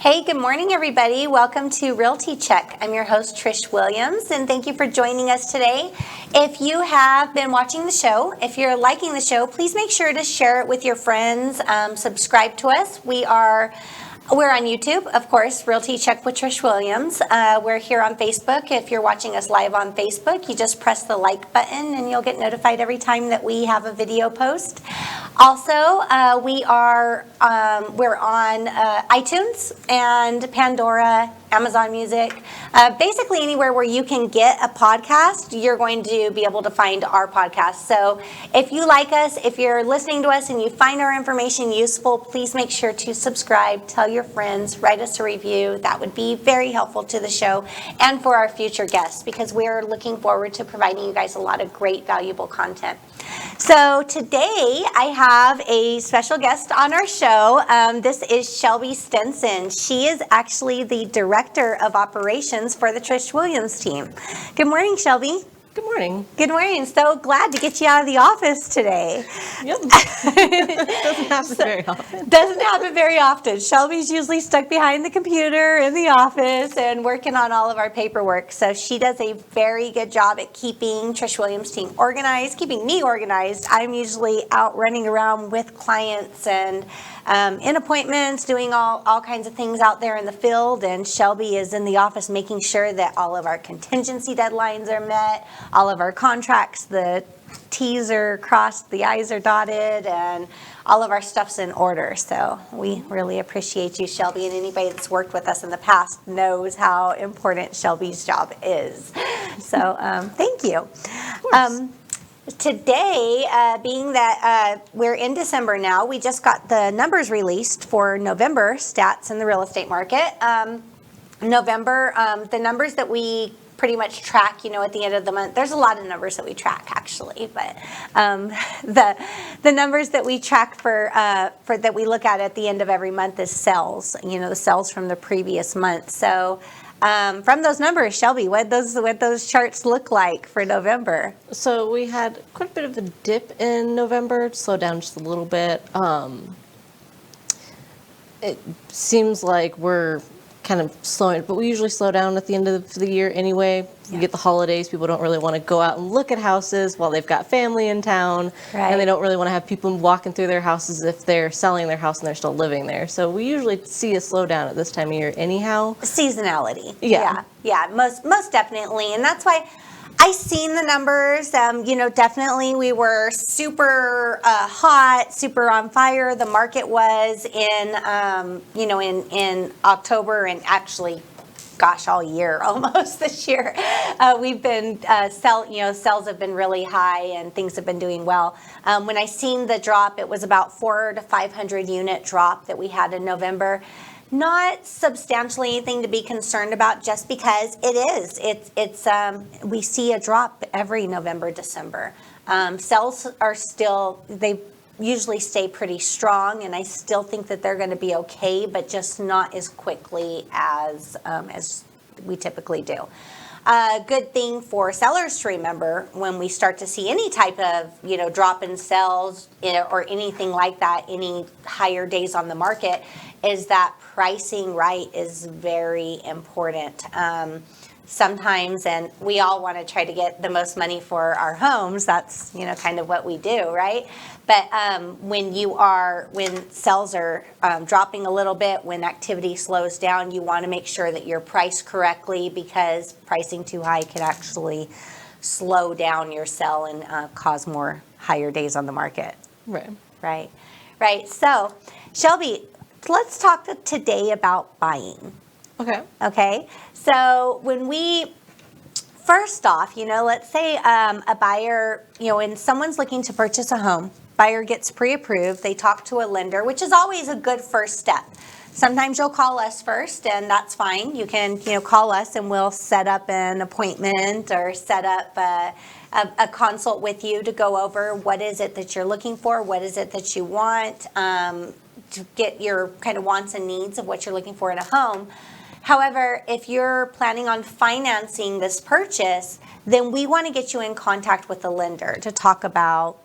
Hey, good morning, everybody. Welcome to Realty Check. I'm your host, Trish Williams, and thank you for joining us today. If you have been watching the show, if you're liking the show, please make sure to share it with your friends. Subscribe to us. We're on YouTube, of course, Realty Check with Trish Williams. We're here on Facebook. If you're watching us live on Facebook, you just press the like button and you'll get notified every time that we have a video post. Also, we're on iTunes and Pandora, Amazon Music. Basically anywhere where you can get a podcast, you're going to be able to find our podcast. So if you like us, if you're listening to us and you find our information useful, please make sure to subscribe, tell your friends, write us a review. That would be very helpful to the show and for our future guests, because we're looking forward to providing you guys a lot of great, valuable content. So today I have a special guest on our show. This is Shelby Stenson. She is actually the Director of Operations for the Trish Williams team. Good morning, Shelby. Good morning. Good morning. So glad to get you out of the office today. Yep. Doesn't happen very often. Doesn't happen very often. Shelby's usually stuck behind the computer in the office and working on all of our paperwork. So she does a very good job at keeping Trish Williams' team organized, keeping me organized. I'm usually out running around with clients and in appointments, doing all kinds of things out there in the field, and Shelby is in the office making sure that all of our contingency deadlines are met, all of our contracts, the T's are crossed, the I's are dotted, and all of our stuff's in order. So we really appreciate you, Shelby, and anybody that's worked with us in the past knows how important Shelby's job is. So thank you. Today, being that we're in December now, we just got the numbers released for November stats in the real estate market. November, the numbers that we pretty much track, at the end of the month. There's a lot of numbers that we track, actually, but the numbers that we track for that we look at the end of every month is sales. The sales from the previous month. So. From those numbers, Shelby, what those charts look like for November? So we had quite a bit of a dip in November. It slowed down just a little bit. It seems like we're kind of slowing, but we usually slow down at the end of the year anyway. You get the holidays, people don't really want to go out and look at houses while they've got family in town, right. And they don't really want to have people walking through their houses if they're selling their house and they're still living there. So we usually see a slowdown at this time of year anyhow. Seasonality. Yeah, most definitely, and that's why I seen the numbers. Definitely we were super hot, super on fire. The market was in October, and actually, all year almost this year. We've been sales have been really high and things have been doing well. When I seen the drop, it was about 400 to 500 unit drop that we had in November. Not substantially anything to be concerned about, just because we see a drop every November, December. Sales are still, they usually stay pretty strong, and I still think that they're going to be okay, but just not as quickly as we typically do. Good thing for sellers to remember when we start to see any type of drop in sales or anything like that, any higher days on the market, is that pricing right is very important. Sometimes, and we all want to try to get the most money for our homes. That's kind of what we do, right? But when sales are dropping a little bit, when activity slows down, you want to make sure that you're priced correctly, because pricing too high can actually slow down your sell and cause more higher days on the market. Right. So, Shelby, let's talk today about buying. Okay. So first off, let's say a buyer, when someone's looking to purchase a home, buyer gets pre-approved, they talk to a lender, which is always a good first step. Sometimes you'll call us first, and that's fine. You can, call us and we'll set up an appointment or set up a consult with you to go over what is it that you're looking for, what is it that you want, to get your kind of wants and needs of what you're looking for in a home. However, if you're planning on financing this purchase, then we want to get you in contact with the lender to talk about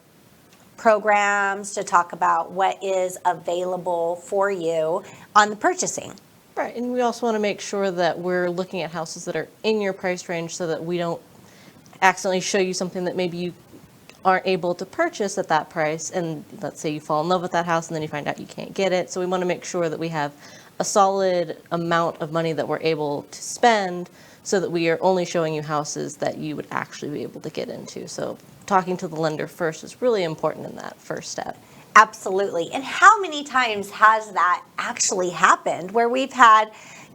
programs, to talk about what is available for you on the purchasing. Right, and we also want to make sure that we're looking at houses that are in your price range so that we don't accidentally show you something that maybe you aren't able to purchase at that price, and let's say you fall in love with that house and then you find out you can't get it. So we want to make sure that we have a solid amount of money that we're able to spend so that we are only showing you houses that you would actually be able to get into. So talking to the lender first is really important in that first step. Absolutely. And how many times has that actually happened where we've had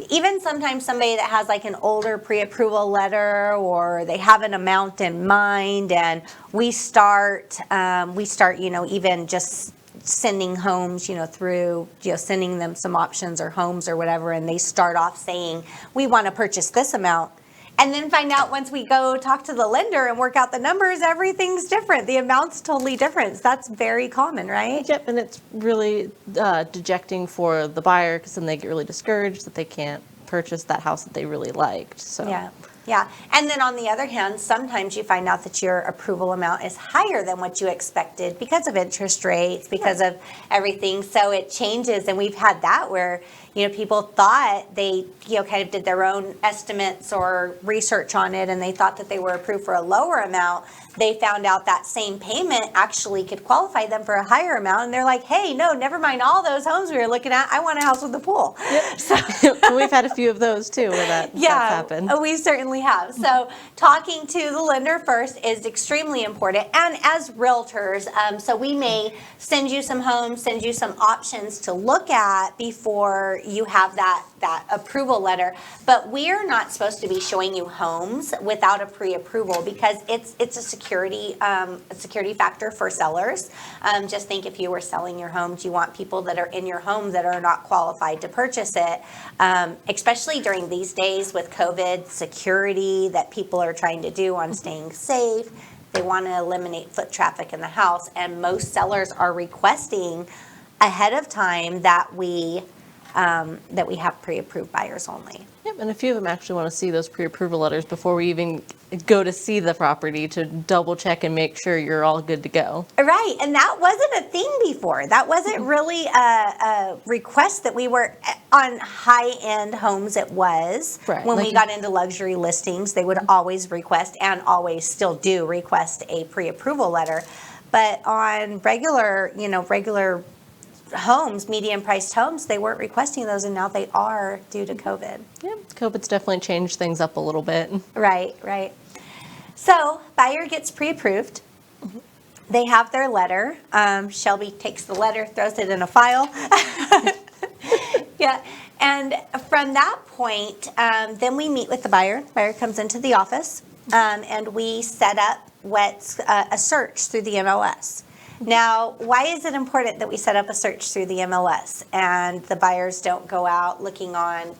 even sometimes somebody that has like an older pre-approval letter, or they have an amount in mind, and we start, even just sending homes, through, sending them some options or homes or whatever, and they start off saying, we want to purchase this amount. And then find out once we go talk to the lender and work out the numbers, everything's different. The amount's totally different. That's very common, right? Yep, and it's really dejecting for the buyer because then they get really discouraged that they can't purchase that house that they really liked. So Yeah. Yeah. And then on the other hand, sometimes you find out that your approval amount is higher than what you expected because of interest rates, because of everything. So it changes. And we've had that where, people thought they, kind of did their own estimates or research on it, and they thought that they were approved for a lower amount. They found out that same payment actually could qualify them for a higher amount. And they're like, hey, no, never mind all those homes we were looking at. I want a house with a pool. Yep. So we've had a few of those too where that's happened. We certainly have. So talking to the lender first is extremely important. And as realtors, so we may send you some homes, send you some options to look at before you have that approval letter. But we are not supposed to be showing you homes without a pre-approval because it's a security factor for sellers. Just think if you were selling your home, do you want people that are in your home that are not qualified to purchase it? Especially during these days with COVID, security that people are trying to do on staying safe. They want to eliminate foot traffic in the house, and most sellers are requesting ahead of time that we have pre-approved buyers only. Yep, and a few of them actually want to see those pre-approval letters before we even go to see the property to double check and make sure you're all good to go. Right, and that wasn't a thing before. That wasn't really a request that we were on high-end homes. It was right. When we got into luxury listings, they would always request, and always still do request, a pre-approval letter. But on regular homes, medium-priced homes, they weren't requesting those, and now they are due to COVID. Yeah, COVID's definitely changed things up a little bit. Right. So buyer gets pre-approved. They have their letter. Shelby takes the letter, throws it in a file. Yeah, and from that point, then we meet with the buyer. The buyer comes into the office, and we set up what's a search through the MLS. Now, why is it important that we set up a search through the MLS and the buyers don't go out looking on,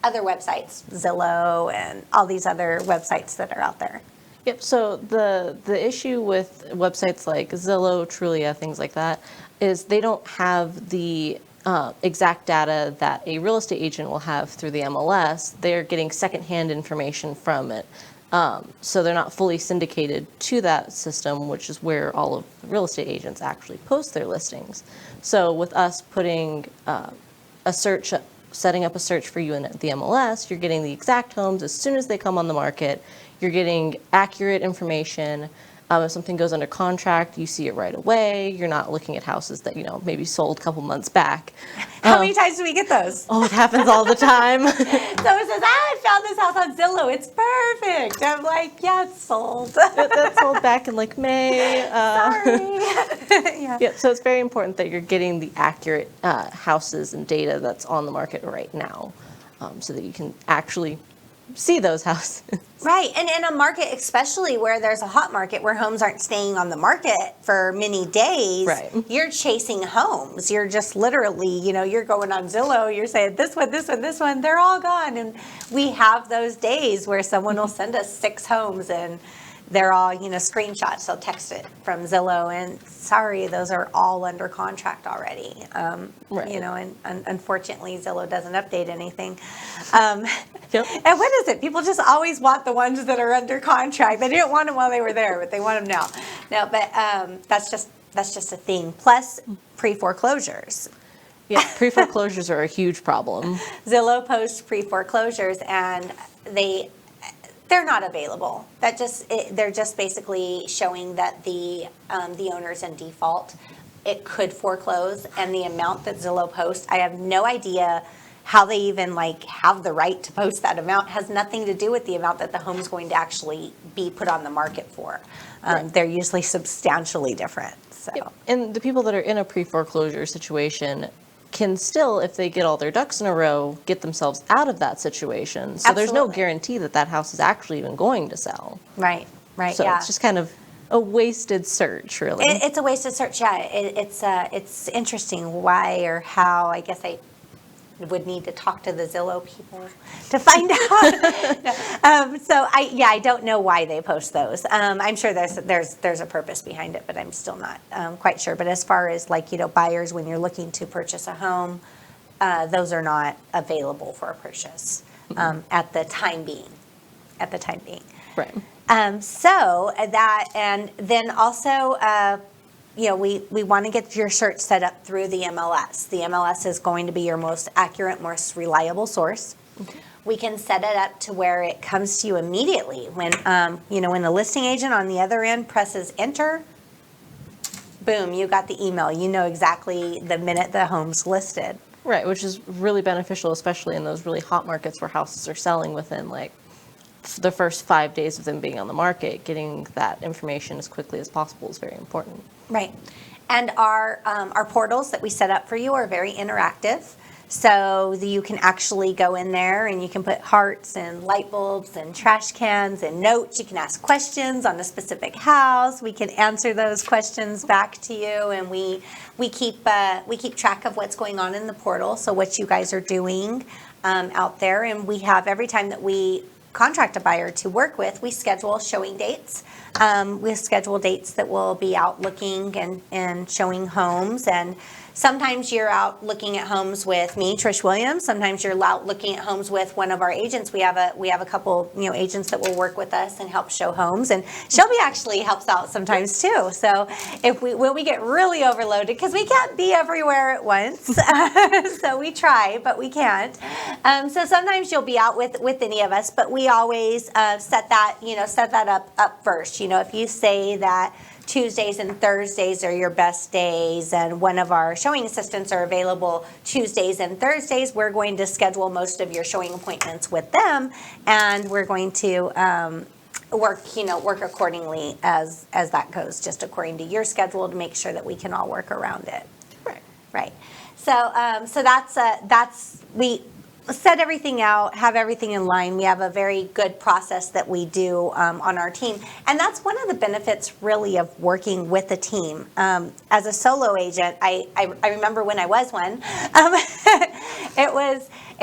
other websites, Zillow and all these other websites that are out there? Yep, so the issue with websites like Zillow, Trulia, things like that, is they don't have the exact data that a real estate agent will have through the MLS. They're getting secondhand information from it. So they're not fully syndicated to that system, which is where all of the real estate agents actually post their listings. So with us putting setting up a search for you in the MLS, you're getting the exact homes as soon as they come on the market. You're getting accurate information. If something goes under contract, you see it right away. You're not looking at houses that, maybe sold a couple months back. How many times do we get those? Oh, it happens all the time. So it says, I found this house on Zillow. It's perfect. I'm like, yeah, it's sold. That sold back in May. Sorry. Yeah, so it's very important that you're getting the accurate houses and data that's on the market right now, so that you can actually see those houses. Right, and in a market, especially where there's a hot market where homes aren't staying on the market for many days, right. You're chasing homes. You're just literally, you're going on Zillow, you're saying this one, they're all gone. And we have those days where someone will send us 6 homes and they're all, screenshots. They'll text it from Zillow, and sorry, those are all under contract already. Right. And unfortunately, Zillow doesn't update anything. Yep. And what is it? People just always want the ones that are under contract. They didn't want them while they were there, but they want them now. No, but that's just a thing. Plus pre-foreclosures. Yeah, pre-foreclosures are a huge problem. Zillow posts pre-foreclosures, and they're not available. They're just basically showing that the owner's in default. It could foreclose, and the amount that Zillow posts, I have no idea how they even have the right to post that amount. It has nothing to do with the amount that the home's going to actually be put on the market for. Right. They're usually substantially different. So. Yep. And the people that are in a pre-foreclosure situation can still, if they get all their ducks in a row, get themselves out of that situation. So there's no Absolutely. guarantee that that house is actually even going to sell. Right, So yeah. it's just kind of a wasted search, really. It's a wasted search, yeah. It's interesting why or how. I guess I would need to talk to the Zillow people to find out. I don't know why they post those. I'm sure there's a purpose behind it, but I'm still not quite sure. But as far as buyers, when you're looking to purchase a home, those are not available for a purchase at the time being. Right. So that, and then also, we want to get your search set up through the MLS. The MLS is going to be your most accurate, most reliable source. Okay. We can set it up to where it comes to you immediately. When, when the listing agent on the other end presses enter, boom, you got the email. You know exactly the minute the home's listed. Right, which is really beneficial, especially in those really hot markets where houses are selling within the first 5 days of them being on the market. Getting that information as quickly as possible is very important. Right. And our portals that we set up for you are very interactive. So you can actually go in there and you can put hearts and light bulbs and trash cans and notes. You can ask questions on a specific house. We can answer those questions back to you, and we keep track of what's going on in the portal. So what you guys are doing out there, and we have every time that we contract a buyer to work with, we schedule showing dates. We schedule dates that will be out looking and showing homes. And sometimes you're out looking at homes with me, Trish Williams. Sometimes you're out looking at homes with one of our agents. We have a couple agents that will work with us and help show homes. And Shelby actually helps out sometimes too. So when we get really overloaded, because we can't be everywhere at once, so we try, but we can't. So sometimes you'll be out with any of us, but we always set that up first. If you say that Tuesdays and Thursdays are your best days, and one of our showing assistants are available Tuesdays and Thursdays, we're going to schedule most of your showing appointments with them, and we're going to work accordingly as that goes, just according to your schedule, to make sure that we can all work around it. Right. So that's we set everything out, have everything in line. We have a very good process that we do on our team. And that's one of the benefits really of working with a team. As a solo agent, I remember when I was one,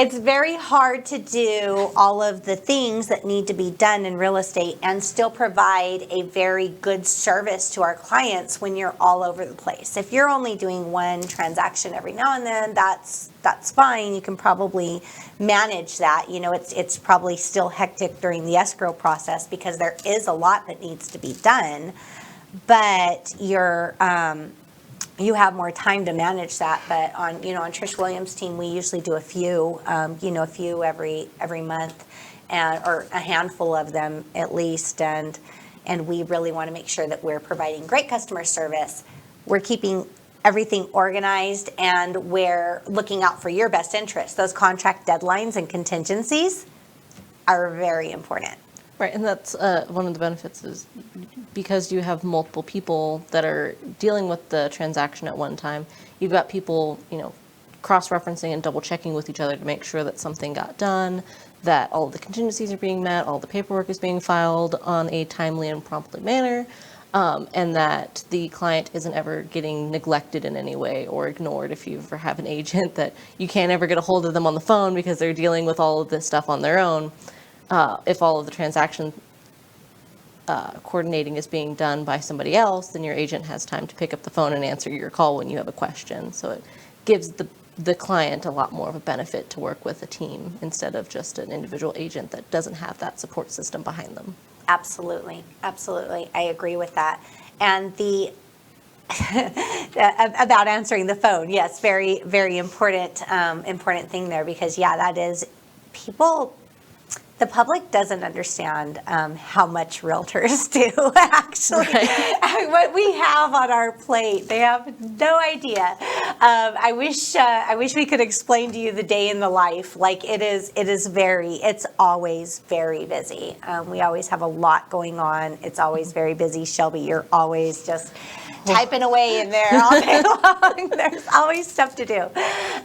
it's very hard to do all of the things that need to be done in real estate and still provide a very good service to our clients when you're all over the place. If you're only doing one transaction every now and then, that's fine. You can probably manage that. It's probably still hectic during the escrow process because there is a lot that needs to be done, but you have more time to manage that. But on Trish Williams' team, we usually do a few every month, or a handful of them at least, and we really want to make sure that we're providing great customer service. We're keeping everything organized, and we're looking out for your best interests. Those contract deadlines and contingencies are very important. Right, and that's one of the benefits is because you have multiple people that are dealing with the transaction at one time, you've got people, cross-referencing and double-checking with each other to make sure that something got done, that all of the contingencies are being met, all the paperwork is being filed on a timely and promptly manner, and that the client isn't ever getting neglected in any way or ignored. If you ever have an agent that you can't ever get a hold of them on the phone because they're dealing with all of this stuff on their own, if all of the transaction coordinating is being done by somebody else, then your agent has time to pick up the phone and answer your call when you have a question. So it gives the client a lot more of a benefit to work with a team instead of just an individual agent that doesn't have that support system behind them. Absolutely. I agree with that. And about answering the phone. Yes, very, very important, important thing there, because that is, the public doesn't understand how much realtors do, actually. Right. What we have on our plate, they have no idea. I wish we could explain to you the day in the life. Like, it's always very busy. We always have a lot going on. It's always very busy. Shelby, you're always just typing away in there all day long. There's always stuff to do,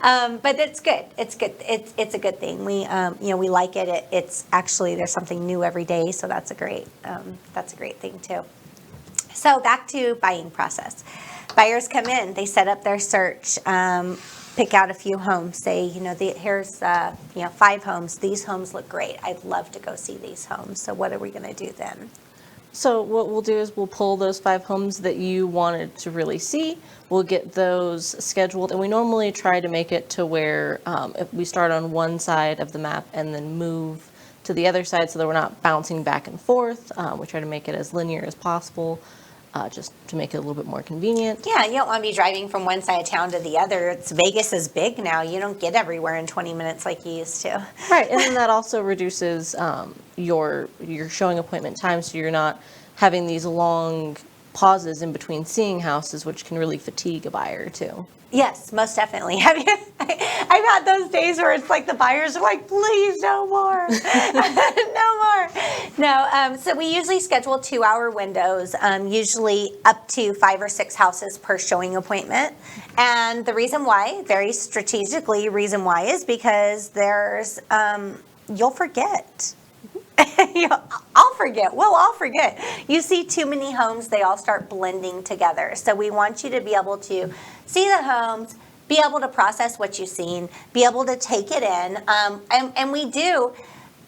but it's good. It's good. It's a good thing. We we like it. It's actually, there's something new every day, so that's a great thing too. So back to buying process. Buyers come in, they set up their search, pick out a few homes. Say, here's 5 homes. These homes look great. I'd love to go see these homes. So what are we going to do then? So what we'll do is we'll pull those 5 homes that you wanted to really see. We'll get those scheduled, and we normally try to make it to where if we start on one side of the map and then move to the other side so that we're not bouncing back and forth. We try to make it as linear as possible, just to make it a little bit more convenient. Yeah, you don't want to be driving from one side of town to the other. Vegas is big now. You don't get everywhere in 20 minutes like you used to. Right, and then that also reduces your showing appointment time, so you're not having these long pauses in between seeing houses, which can really fatigue a buyer too. Yes, most definitely. I've had those days where it's like the buyers are like, please, no more, no more. No, so we usually schedule 2-hour windows, usually up to 5 or 6 houses per showing appointment. And the reason why, very strategically, reason why is because there's, you'll forget. I'll forget. We'll all forget. You see too many homes, they all start blending together. So we want you to be able to see the homes, be able to process what you've seen, be able to take it in. And we do.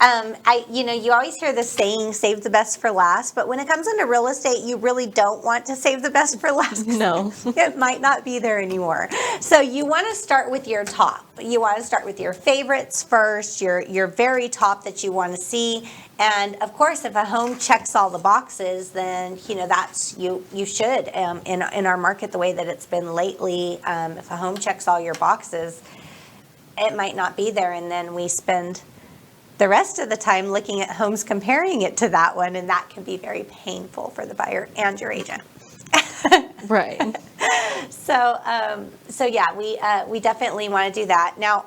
You always hear the saying, save the best for last, but when it comes into real estate, you really don't want to save the best for last. No. It might not be there anymore. So you want to start with your top. You want to start with your favorites first, your very top that you want to see. And of course, if a home checks all the boxes, then that's you should. In our market, the way that it's been lately, if a home checks all your boxes, it might not be there, and then we spend the rest of the time looking at homes, comparing it to that one, and that can be very painful for the buyer and your agent. Right. So yeah, we definitely want to do that. Now,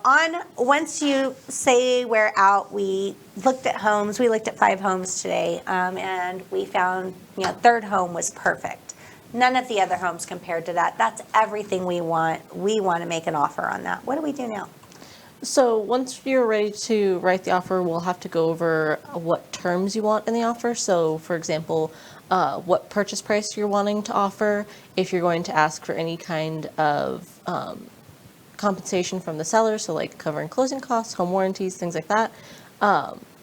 once you say we're out, we looked at homes. We looked at 5 homes today, and we found third home was perfect. None of the other homes compared to that. That's everything we want. We want to make an offer on that. What do we do now? So once you're ready to write the offer, we'll have to go over what terms you want in the offer. So, for example, what purchase price you're wanting to offer, if you're going to ask for any kind of compensation from the seller, so like covering closing costs, home warranties, things like that.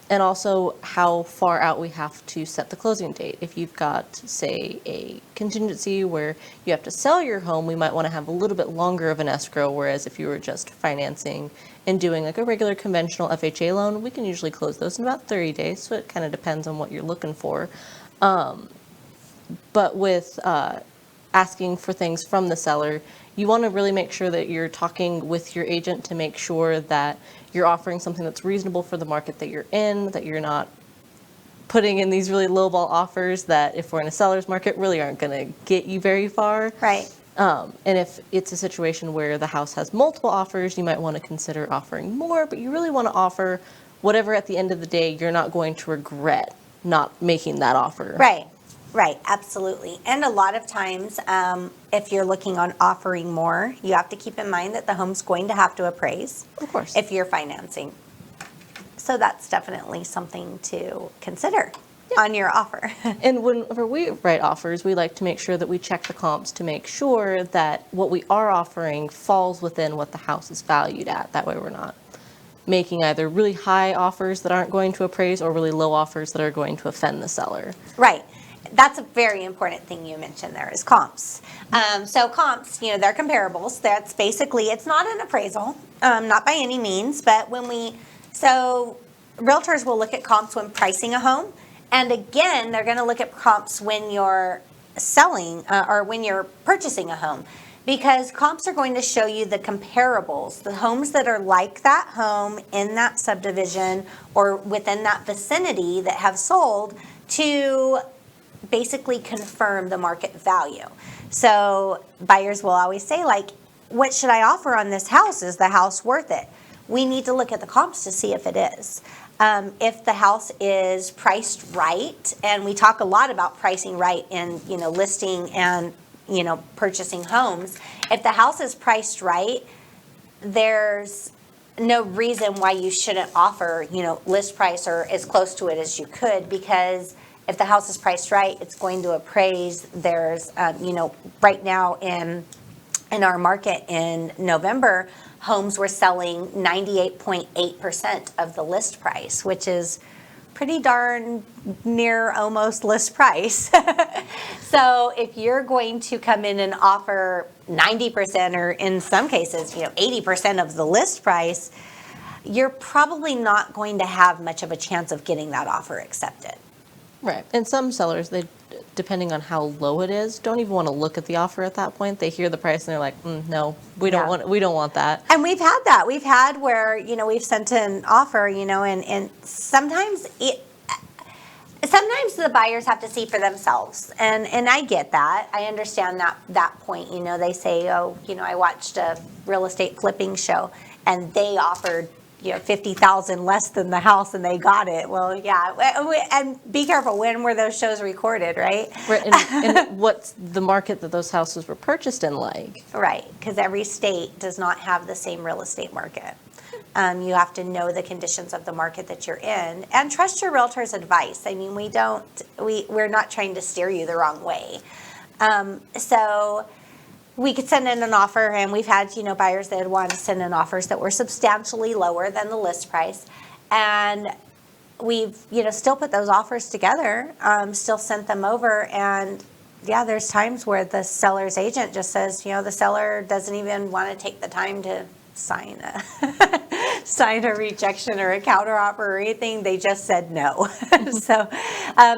And also how far out we have to set the closing date. If you've got, say, a contingency where you have to sell your home, we might want to have a little bit longer of an escrow, whereas if you were just financing and doing like a regular conventional FHA loan, we can usually close those in about 30 days, so it kind of depends on what you're looking for. But with asking for things from the seller, you want to really make sure that you're talking with your agent to make sure that you're offering something that's reasonable for the market that you're in, that you're not putting in these really lowball offers that, if we're in a seller's market, really aren't going to get you very far. Right. And if it's a situation where the house has multiple offers, you might want to consider offering more, but you really want to offer whatever at the end of the day you're not going to regret not making that offer. Right. Right, absolutely. And a lot of times, if you're looking on offering more, you have to keep in mind that the home's going to have to appraise. Of course. If you're financing. So that's definitely something to consider on your offer. And whenever we write offers, we like to make sure that we check the comps to make sure that what we are offering falls within what the house is valued at. That way we're not making either really high offers that aren't going to appraise or really low offers that are going to offend the seller. Right. That's a very important thing you mentioned there is comps. So comps, they're comparables. That's basically, it's not an appraisal, not by any means, but so realtors will look at comps when pricing a home. And again, they're going to look at comps when you're selling or when you're purchasing a home, because comps are going to show you the comparables, the homes that are like that home in that subdivision or within that vicinity that have sold, to basically confirm the market value. So buyers will always say, like, what should I offer on this house? Is the house worth it? We need to look at the comps to see if it is. If the house is priced right, and we talk a lot about pricing right in, listing and, purchasing homes. If the house is priced right, there's no reason why you shouldn't offer, list price or as close to it as you could, because if the house is priced right, it's going to appraise. There's, right now in our market in November, homes were selling 98.8% of the list price, which is pretty darn near almost list price. So if you're going to come in and offer 90%, or in some cases, 80% of the list price, you're probably not going to have much of a chance of getting that offer accepted. Right. And some sellers, they, depending on how low it is, don't even want to look at the offer at that point. They hear the price and they're like, no, we don't want that. And we've had that. We've had where, we've sent an offer, and sometimes sometimes the buyers have to see for themselves. And I get that. I understand that point. They say, oh, I watched a real estate flipping show and they offered $50,000 less than the house and they got it. Well, yeah. And be careful, when were those shows recorded, right? Right. And what's the market that those houses were purchased in like? Right. Because every state does not have the same real estate market. You have to know the conditions of the market that you're in and trust your realtor's advice. I mean, we're not trying to steer you the wrong way. So we could send in an offer, and we've had, buyers that had wanted to send in offers that were substantially lower than the list price. And we've, still put those offers together, still sent them over. And yeah, there's times where the seller's agent just says, the seller doesn't even want to take the time to sign a rejection or a counteroffer or anything. They just said no. So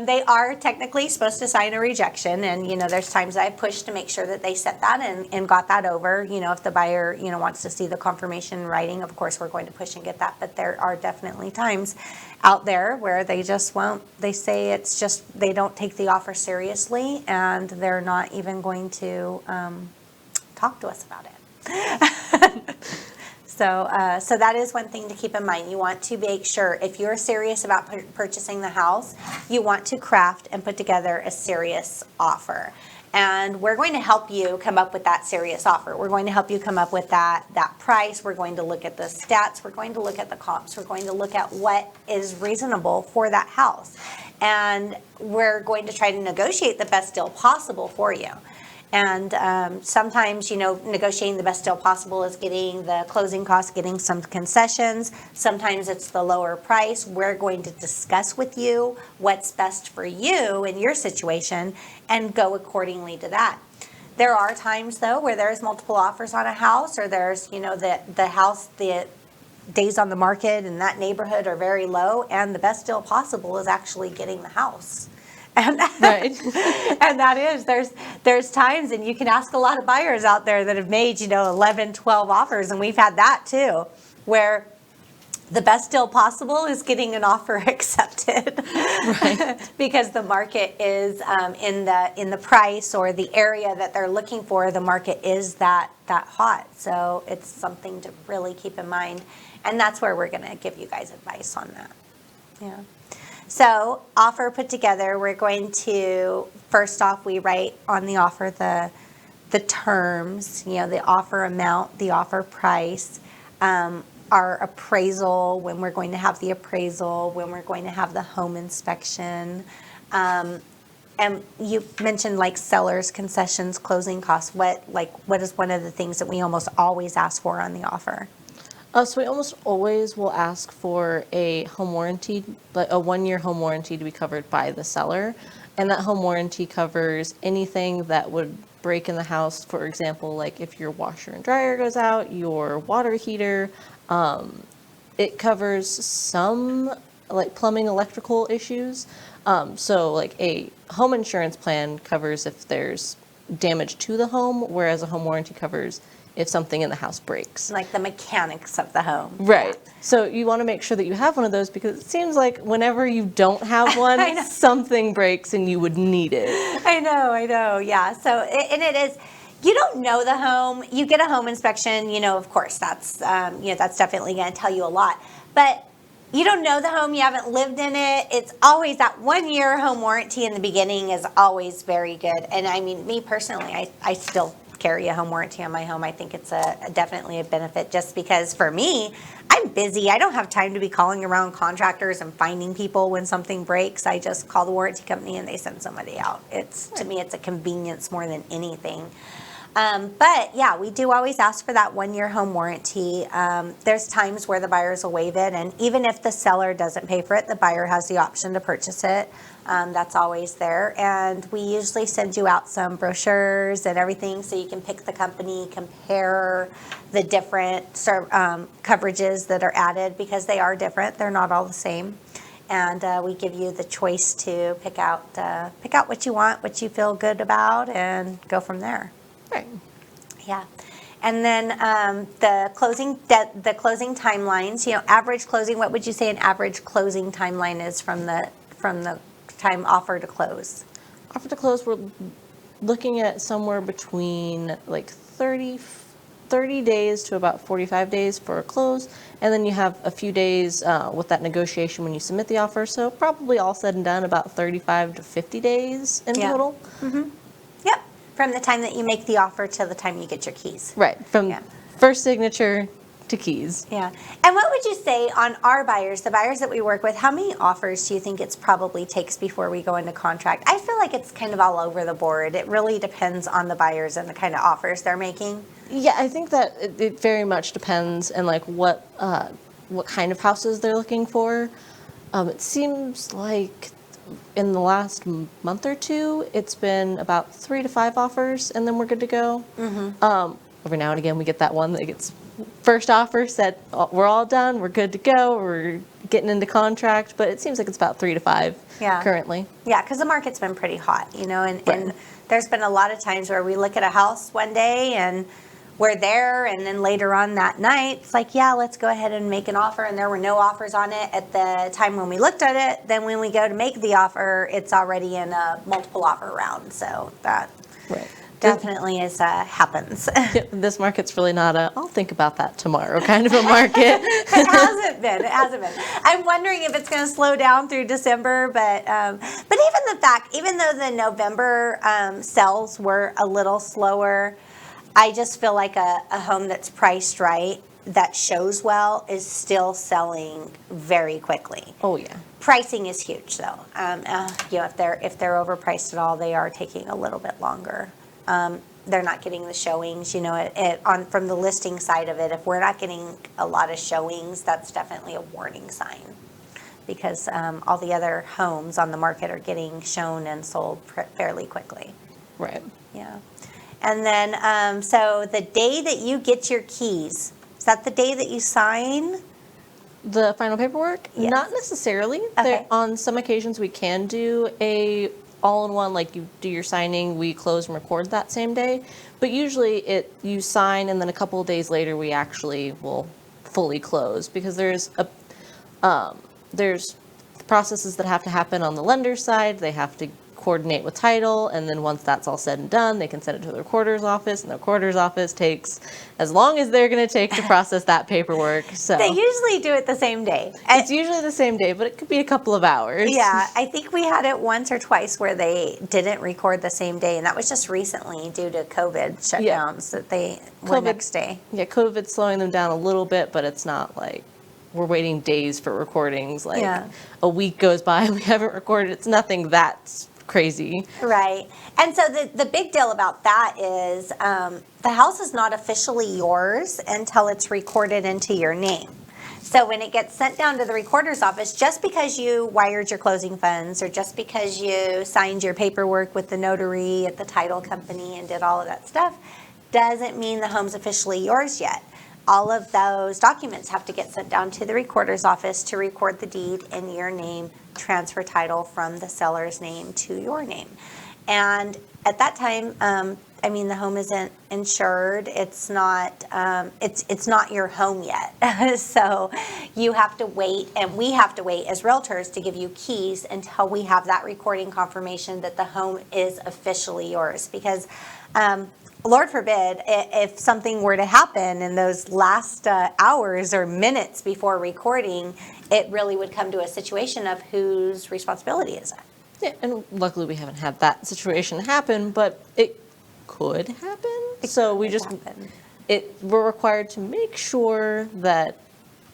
they are technically supposed to sign a rejection, and there's times I've pushed to make sure that they set that and got that over. If the buyer wants to see the confirmation in writing, of course we're going to push and get that. But there are definitely times out there where they just won't. They say it's just they don't take the offer seriously, and they're not even going to talk to us about it. So that is one thing to keep in mind. You want to make sure, if you're serious about purchasing the house, you want to craft and put together a serious offer. And we're going to help you come up with that serious offer. We're going to help you come up with that price. We're going to look at the stats. We're going to look at the comps. We're going to look at what is reasonable for that house. And we're going to try to negotiate the best deal possible for you. And sometimes, negotiating the best deal possible is getting the closing costs, getting some concessions. Sometimes it's the lower price. We're going to discuss with you what's best for you in your situation and go accordingly to that. There are times, though, where there's multiple offers on a house, or there's, the house, the days on the market in that neighborhood are very low, and the best deal possible is actually getting the house. And, right. And that is, there's times, and you can ask a lot of buyers out there that have made, 11, 12 offers, and we've had that too, where the best deal possible is getting an offer accepted. Right. Because the market is in the price or the area that they're looking for, the market is that hot. So it's something to really keep in mind. And that's where we're going to give you guys advice on that. Yeah. So offer put together, we're going to, first off, we write on the offer the terms, the offer amount, the offer price, our appraisal, when we're going to have the appraisal, when we're going to have the home inspection. And you mentioned like sellers, concessions, closing costs. What is one of the things that we almost always ask for on the offer? So we almost always will ask for a home warranty, like a 1-year home warranty to be covered by the seller. And that home warranty covers anything that would break in the house. For example, like if your washer and dryer goes out, your water heater, it covers some like plumbing, electrical issues. So like a home insurance plan covers if there's damage to the home, whereas a home warranty covers if something in the house breaks. Like the mechanics of the home. Right. So you want to make sure that you have one of those, because it seems like whenever you don't have I know. one, something breaks and you would need it. I know, yeah. So, and it is, you don't know the home. You get a home inspection, of course, that's, that's definitely going to tell you a lot. But you don't know the home, you haven't lived in it. It's always that 1 year home warranty in the beginning is always very good. And I mean, me personally, I still carry a home warranty on my home. I think it's definitely a benefit, just because for me, I'm busy. I don't have time to be calling around contractors and finding people when something breaks. I just call the warranty company and they send somebody out. To me, it's a convenience more than anything. But yeah, we do always ask for that 1 year home warranty. There's times where the buyers will waive it, and even if the seller doesn't pay for it, the buyer has the option to purchase it. That's always there. And we usually send you out some brochures and everything so you can pick the company, compare the different coverages that are added, because they are different. They're not all the same. And we give you the choice to pick out what you want, what you feel good about, and go from there. Right. Yeah. And then the closing timelines, average closing, what would you say an average closing timeline is from the time offer to close? Offer to close, we're looking at somewhere between like 30 days to about 45 days for a close. And then you have a few days with that negotiation when you submit the offer. So probably all said and done, about 35 to 50 days in total. Mm-hmm. Yep. From the time that you make the offer to the time you get your keys. Right. From first signature to keys. Yeah. And what would you say on our buyers, the buyers that we work with, how many offers do you think it probably takes before we go into contract? I feel like it's kind of all over the board. It really depends on the buyers and the kind of offers they're making. Yeah, I think that it very much depends, and like what kind of houses they're looking for. It seems like in the last month or two, it's been about 3 to 5 offers, and then we're good to go. Mm-hmm. Every now and again, we get that one that gets first offer said, we're all done, we're good to go, we're getting into contract, but it seems like it's about 3 to 5 currently. Yeah, because the market's been pretty hot, and Right. there's been a lot of times where we look at a house one day and we're there, and then later on that night, it's like, yeah, let's go ahead and make an offer, and there were no offers on it at the time when we looked at it. Then when we go to make the offer, it's already in a multiple offer round, so that definitely happens. This market's really not I'll think about that tomorrow kind of a market. It hasn't been. I'm wondering if it's going to slow down through December, but even though the November sales were a little slower, I just feel like a home that's priced right, that shows well, is still selling very quickly. Oh yeah. Pricing is huge though. If they're overpriced at all, they are taking a little bit longer. They're not getting the showings, from the listing side of it. If we're not getting a lot of showings, that's definitely a warning sign, because all the other homes on the market are getting shown and sold fairly quickly. Right. Yeah. And then, so the day that you get your keys, is that the day that you sign? The final paperwork? Yes. Not necessarily. Okay. On some occasions, we can do a all-in-one, like you do your signing, we close and record that same day. But usually you sign, and then a couple of days later, we actually will fully close, because there's processes that have to happen on the lender's side. They have to coordinate with title, and then once that's all said and done, they can send it to the recorder's office, and the recorder's office takes as long as they're going to take to process that paperwork. So They usually do it the same day. it's usually the same day, but it could be a couple of hours. Yeah, I think we had it once or twice where they didn't record the same day, and that was just recently due to COVID shutdowns that they were next day. Yeah, COVID's slowing them down a little bit, but it's not like we're waiting days for recordings. Like a week goes by and we haven't recorded. It's nothing that's crazy. Right. And so the big deal about that is the house is not officially yours until it's recorded into your name. So when it gets sent down to the recorder's office, just because you wired your closing funds, or just because you signed your paperwork with the notary at the title company and did all of that stuff, doesn't mean the home's officially yours yet. all of those documents have to get sent down to the recorder's office to record the deed in your name, transfer title from the seller's name to your name. And at that time, I mean, the home isn't insured. It's not. It's not your home yet. So you have to wait, and we have to wait as realtors to give you keys until we have that recording confirmation that the home is officially yours. Because, Lord forbid, if something were to happen in those last hours or minutes before recording, it really would come to a situation of whose responsibility is it. Yeah, and luckily we haven't had that situation happen, but it could happen. So we just, we're required to make sure that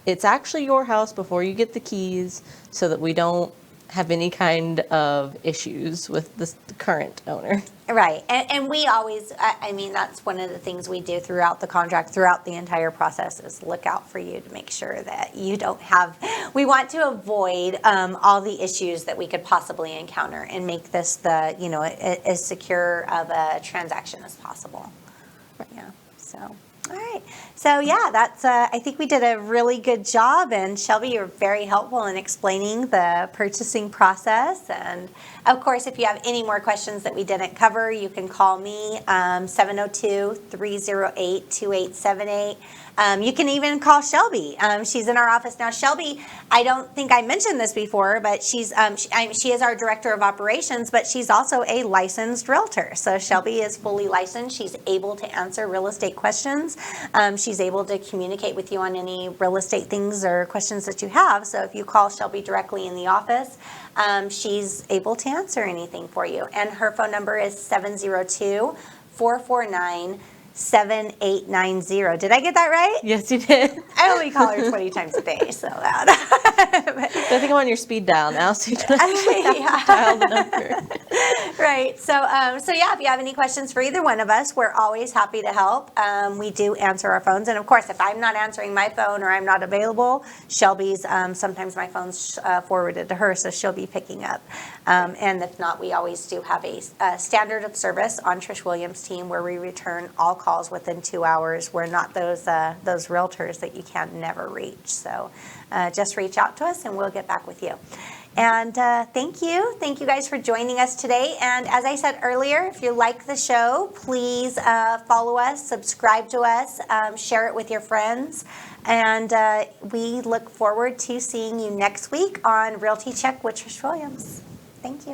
it's actually your house before you get the keys, so that we don't have any kind of issues with the current owner. Right. And we always, I mean, that's one of the things we do throughout the contract, throughout the entire process, is look out for you to make sure that you don't have, we want to avoid all the issues that we could possibly encounter and make this the, you know, as secure of a transaction as possible. Yeah. So. All right. So yeah, that's. I think we did a really good job, and Shelby, you're very helpful in explaining the purchasing process. And of course, if you have any more questions that we didn't cover, you can call me 702-308-2878. You can even call Shelby. She's in our office now. Shelby, I don't think I mentioned this before, but she is our director of operations, but she's also a licensed realtor. So Shelby is fully licensed. She's able to answer real estate questions. She's able to communicate with you on any real estate things or questions that you have. So if you call Shelby directly in the office, she's able to answer anything for you. And her phone number is 702-449-7890. Did I get that right? Yes, you did. I only call her 20 times a day, so loud. I think I'm on your speed dial now, so you don't actually have to dial the number. Right. So yeah, if you have any questions for either one of us, we're always happy to help. We do answer our phones. And of course, if I'm not answering my phone or I'm not available, Shelby's, sometimes my phone's forwarded to her, so she'll be picking up. And if not, we always do have a standard of service on Trish Williams' team where we return all calls within 2 hours. We're not those realtors that you can never reach. So just reach out to us and we'll get back with you. And thank you guys for joining us today. And as I said earlier, if you like the show, please follow us, subscribe to us, share it with your friends. And we look forward to seeing you next week on Realty Check with Trish Williams. Thank you.